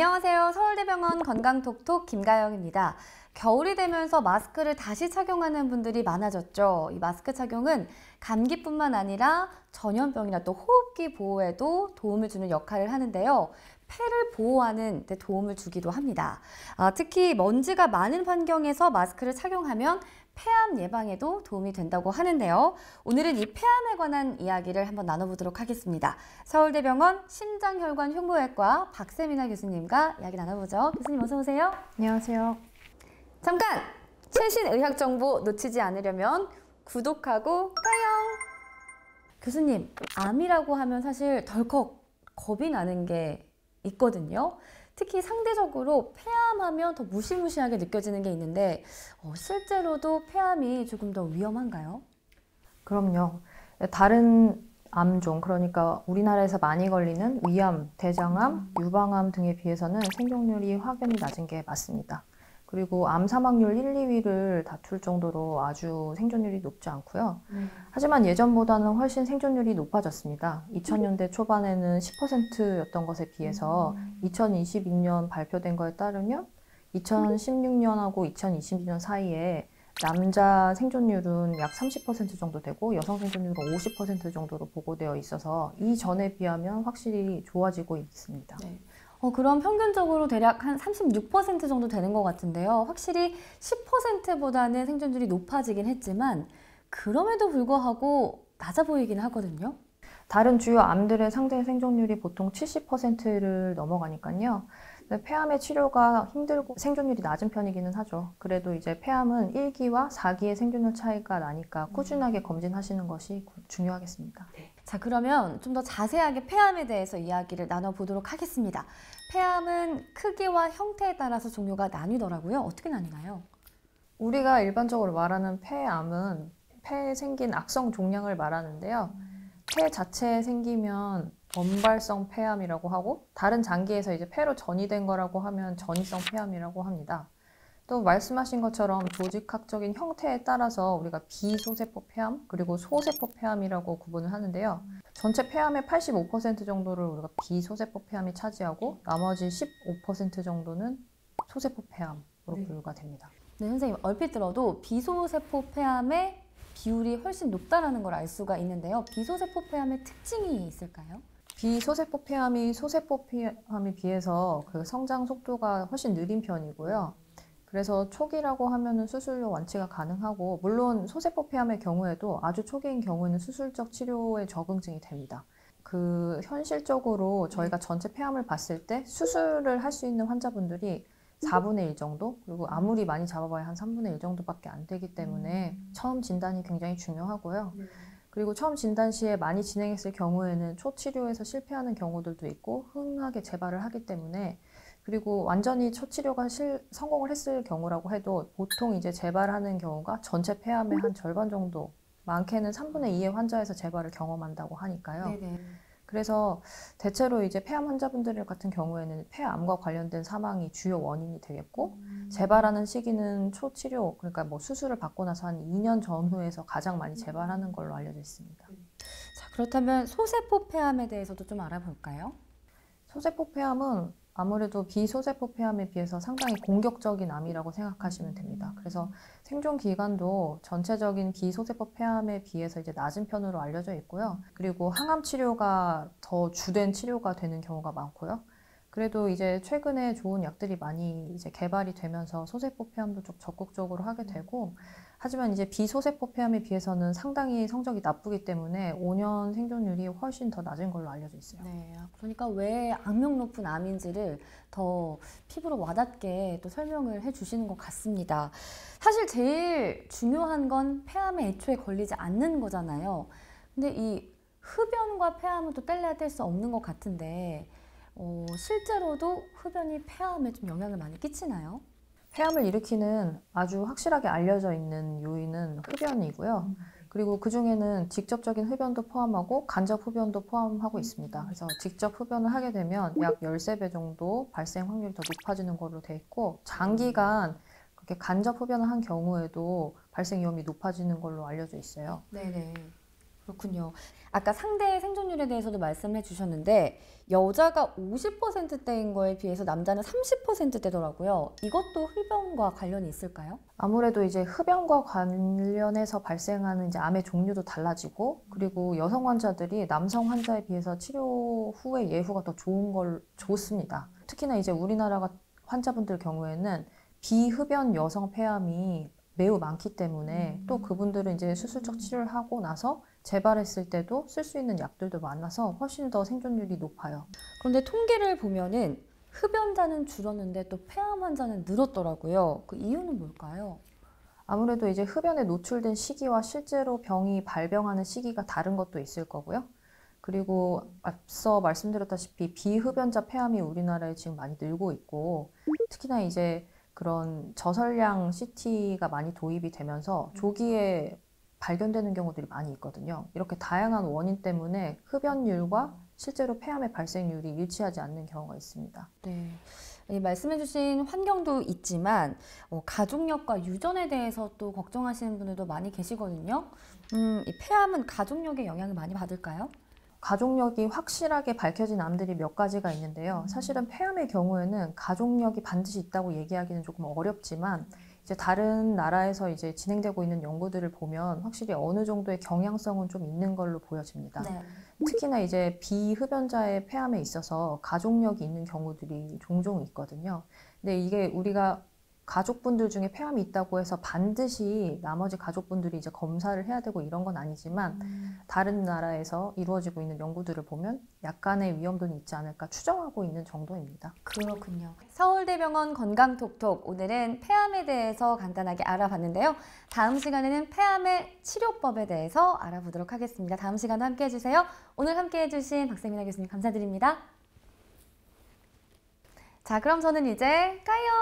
안녕하세요. 서울대병원 건강톡톡 김가영입니다. 겨울이 되면서 마스크를 다시 착용하는 분들이 많아졌죠. 이 마스크 착용은 감기뿐만 아니라 전염병이나 또 호흡기 보호에도 도움을 주는 역할을 하는데요. 폐를 보호하는 데 도움을 주기도 합니다. 특히 먼지가 많은 환경에서 마스크를 착용하면 폐암 예방에도 도움이 된다고 하는데요. 오늘은 이 폐암에 관한 이야기를 한번 나눠보도록 하겠습니다. 서울대병원 심장혈관 흉부외과 박세민아 교수님과 이야기 나눠보죠. 교수님 어서 오세요. 안녕하세요. 잠깐! 최신 의학 정보 놓치지 않으려면 구독하고 까영! 교수님, 암이라고 하면 사실 덜컥 겁이 나는 게 있거든요. 특히 상대적으로 폐암하면 더 무시무시하게 느껴지는 게 있는데 실제로도 폐암이 조금 더 위험한가요? 그럼요. 다른 암종, 그러니까 우리나라에서 많이 걸리는 위암, 대장암, 유방암 등에 비해서는 생존율이 확연히 낮은 게 맞습니다. 그리고 암 사망률 1, 2위를 다툴 정도로 아주 생존율이 높지 않고요. 하지만 예전보다는 훨씬 생존율이 높아졌습니다. 2000년대 초반에는 10%였던 것에 비해서 2022년 발표된 거에 따르면 2016년하고 2022년 사이에 남자 생존율은 약 30% 정도 되고 여성 생존율은 50% 정도로 보고되어 있어서 이전에 비하면 확실히 좋아지고 있습니다. 네. 그럼 평균적으로 대략 한 36% 정도 되는 것 같은데요. 확실히 10%보다는 생존율이 높아지긴 했지만 그럼에도 불구하고 낮아 보이긴 하거든요. 다른 주요 암들의 상대 생존율이 보통 70%를 넘어가니까요. 폐암의 치료가 힘들고 생존율이 낮은 편이기는 하죠. 그래도 이제 폐암은 1기와 4기의 생존율 차이가 나니까 꾸준하게 검진하시는 것이 중요하겠습니다. 네. 자, 그러면 좀 더 자세하게 폐암에 대해서 이야기를 나눠보도록 하겠습니다. 폐암은 크기와 형태에 따라서 종류가 나뉘더라고요. 어떻게 나뉘나요? 우리가 일반적으로 말하는 폐암은 폐에 생긴 악성 종양을 말하는데요. 폐 자체에 생기면 원발성 폐암이라고 하고 다른 장기에서 이제 폐로 전이된 거라고 하면 전이성 폐암이라고 합니다. 또 말씀하신 것처럼 조직학적인 형태에 따라서 우리가 비소세포 폐암 그리고 소세포 폐암이라고 구분을 하는데요. 전체 폐암의 85% 정도를 우리가 비소세포 폐암이 차지하고 나머지 15% 정도는 소세포 폐암으로 분류가 됩니다. 네, 선생님 얼핏 들어도 비소세포 폐암의 비율이 훨씬 높다는 걸 알 수가 있는데요. 비소세포 폐암의 특징이 있을까요? 비소세포 폐암이 소세포 폐암에 비해서 그 성장 속도가 훨씬 느린 편이고요. 그래서 초기라고 하면은 수술로 완치가 가능하고, 물론 소세포 폐암의 경우에도 아주 초기인 경우에는 수술적 치료에 적응증이 됩니다. 현실적으로 저희가 전체 폐암을 봤을 때 수술을 할 수 있는 환자분들이 4분의 1 정도, 그리고 아무리 많이 잡아봐야 한 3분의 1 정도밖에 안 되기 때문에 처음 진단이 굉장히 중요하고요. 그리고 처음 진단 시에 많이 진행했을 경우에는 초치료에서 실패하는 경우들도 있고 흥하게 재발을 하기 때문에, 그리고 완전히 초치료가 성공을 했을 경우라고 해도 보통 이제 재발하는 경우가 전체 폐암의 한 절반 정도, 많게는 3분의 2의 환자에서 재발을 경험한다고 하니까요. 네네. 그래서 대체로 이제 폐암 환자분들 같은 경우에는 폐암과 관련된 사망이 주요 원인이 되겠고, 재발하는 시기는 초치료, 그러니까 뭐 수술을 받고 나서 한 2년 전후에서 가장 많이 재발하는 걸로 알려져 있습니다. 자, 그렇다면 소세포 폐암에 대해서도 좀 알아볼까요? 소세포 폐암은 아무래도 비소세포 폐암에 비해서 상당히 공격적인 암이라고 생각하시면 됩니다. 그래서 생존 기간도 전체적인 비소세포 폐암에 비해서 이제 낮은 편으로 알려져 있고요. 그리고 항암 치료가 더 주된 치료가 되는 경우가 많고요. 그래도 이제 최근에 좋은 약들이 많이 이제 개발이 되면서 소세포 폐암도 좀 적극적으로 하게 되고, 하지만 이제 비소세포 폐암에 비해서는 상당히 성적이 나쁘기 때문에 5년 생존율이 훨씬 더 낮은 걸로 알려져 있어요. 네, 그러니까 왜 악명 높은 암인지를 더 피부로 와닿게 또 설명을 해주시는 것 같습니다. 사실 제일 중요한 건 폐암에 애초에 걸리지 않는 거잖아요. 근데 이 흡연과 폐암은 또 뗄래야 뗄 수 없는 것 같은데 실제로도 흡연이 폐암에 좀 영향을 많이 끼치나요? 폐암을 일으키는 아주 확실하게 알려져 있는 요인은 흡연이고요. 그리고 그 중에는 직접적인 흡연도 포함하고 간접 흡연도 포함하고 있습니다. 그래서 직접 흡연을 하게 되면 약 13배 정도 발생 확률이 더 높아지는 걸로 돼 있고, 장기간 그렇게 간접 흡연을 한 경우에도 발생 위험이 높아지는 걸로 알려져 있어요. 네네. 그렇군요. 아까 상대 생존율에 대해서도 말씀해 주셨는데 여자가 50%대인 거에 비해서 남자는 30%대더라고요. 이것도 흡연과 관련이 있을까요? 아무래도 이제 흡연과 관련해서 발생하는 이제 암의 종류도 달라지고, 그리고 여성 환자들이 남성 환자에 비해서 치료 후의 예후가 더 좋습니다. 특히나 이제 우리나라 환자분들 경우에는 비흡연 여성 폐암이 매우 많기 때문에 또 그분들은 이제 수술적 치료를 하고 나서 재발했을 때도 쓸 수 있는 약들도 많아서 훨씬 더 생존율이 높아요. 그런데 통계를 보면은 흡연자는 줄었는데 또 폐암 환자는 늘었더라고요. 그 이유는 뭘까요? 아무래도 이제 흡연에 노출된 시기와 실제로 병이 발병하는 시기가 다른 것도 있을 거고요. 그리고 앞서 말씀드렸다시피 비흡연자 폐암이 우리나라에 지금 많이 늘고 있고, 특히나 이제 그런 저설량 CT가 많이 도입이 되면서 조기에 발견되는 경우들이 많이 있거든요. 이렇게 다양한 원인 때문에 흡연율과 실제로 폐암의 발생률이 일치하지 않는 경우가 있습니다. 네. 말씀해주신 환경도 있지만 가족력과 유전에 대해서 또 걱정하시는 분들도 많이 계시거든요. 이 폐암은 가족력의 영향을 많이 받을까요? 가족력이 확실하게 밝혀진 암들이 몇 가지가 있는데요. 사실은 폐암의 경우에는 가족력이 반드시 있다고 얘기하기는 조금 어렵지만, 이제 다른 나라에서 이제 진행되고 있는 연구들을 보면 확실히 어느 정도의 경향성은 좀 있는 걸로 보여집니다. 네. 특히나 이제 비흡연자의 폐암에 있어서 가족력이 있는 경우들이 종종 있거든요. 근데 이게 우리가 가족분들 중에 폐암이 있다고 해서 반드시 나머지 가족분들이 이제 검사를 해야 되고 이런 건 아니지만, 다른 나라에서 이루어지고 있는 연구들을 보면 약간의 위험도는 있지 않을까 추정하고 있는 정도입니다. 그렇군요. 서울대병원 건강톡톡, 오늘은 폐암에 대해서 간단하게 알아봤는데요. 다음 시간에는 폐암의 치료법에 대해서 알아보도록 하겠습니다. 다음 시간도 함께 해주세요. 오늘 함께 해주신 박세민아 교수님 감사드립니다. 자, 그럼 저는 이제 까요!